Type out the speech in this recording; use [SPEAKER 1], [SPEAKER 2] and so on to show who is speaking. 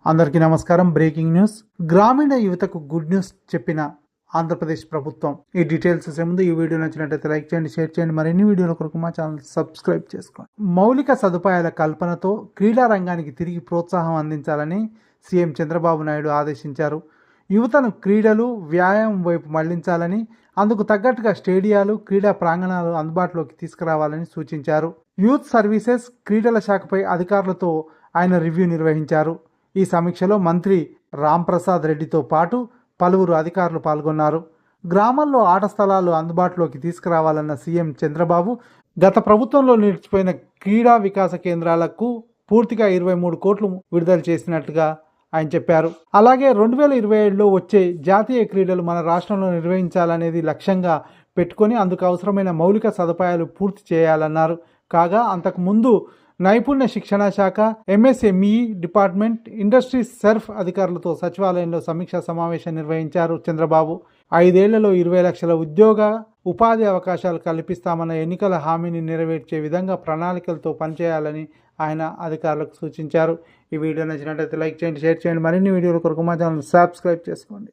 [SPEAKER 1] అందరికీ నమస్కారం. Breaking news. గ్రామీణ యువతకు గుడ్ న్యూస్ చెప్పిన ఆంధ్రప్రదేశ్ ప్రభుత్వం. ఈ డీటెయిల్స్ చూసే ముందు ఈ వీడియో నచ్చినట్లయితే లైక్ చేయండి, షేర్ చేయండి. మరిన్ని వీడియోల కొరకు మా ఛానల్ సబ్స్క్రైబ్ చేసుకోండి. మౌలిక సదుపాయాల కల్పనతో క్రీడా రంగానికి తిరిగి ప్రోత్సాహం అందించాలని సీఎం చంద్రబాబు నాయుడు ఆదేశించారు. యువతను క్రీడలు, వ్యాయామం వైపు మళ్లించాలని, అందుకు తగ్గట్టుగా స్టేడియాలు, క్రీడా ప్రాంగణాలు అందుబాటులోకి తీసుకురావాలని సూచించారు. యూత్ సర్వీసెస్, క్రీడల శాఖపై అధికారులతో ఆయన రివ్యూ నిర్వహించారు. ఈ సమీక్షలో మంత్రి రాంప్రసాద్ రెడ్డితో పాటు పలువురు అధికారులు పాల్గొన్నారు. గ్రామాల్లో ఆట స్థలాలు అందుబాటులోకి తీసుకురావాలన్న సీఎం చంద్రబాబు గత ప్రభుత్వంలో నిలిచిపోయిన క్రీడా వికాస కేంద్రాలకు పూర్తిగా 23 కోట్లు విడుదల చేసినట్టుగా ఆయన చెప్పారు. అలాగే 2027లో వచ్చే జాతీయ క్రీడలు మన రాష్ట్రంలో నిర్వహించాలనేది లక్ష్యంగా పెట్టుకొని అందుకు అవసరమైన మౌలిక సదుపాయాలు పూర్తి చేయాలన్నారు. కాగా అంతకుముందు నైపుణ్య శిక్షణ శాఖ, ఎంఎస్ఎంఈ డిపార్ట్మెంట్, ఇండస్ట్రీస్ సర్ఫ్ అధికారులతో సచివాలయంలో సమీక్షా సమావేశం నిర్వహించారు చంద్రబాబు. 5 ఏళ్లలో 20 లక్షల ఉపాధి అవకాశాలు కల్పిస్తామన్న ఎన్నికల హామీని నెరవేర్చే విధంగా ప్రణాళికలతో పనిచేయాలని ఆయన అధికారులకు సూచించారు. ఈ వీడియో నచ్చినట్లయితే లైక్ చేయండి, షేర్ చేయండి. మరిన్ని వీడియోల కొరకు మా ఛానల్ సబ్స్క్రైబ్ చేసుకోండి.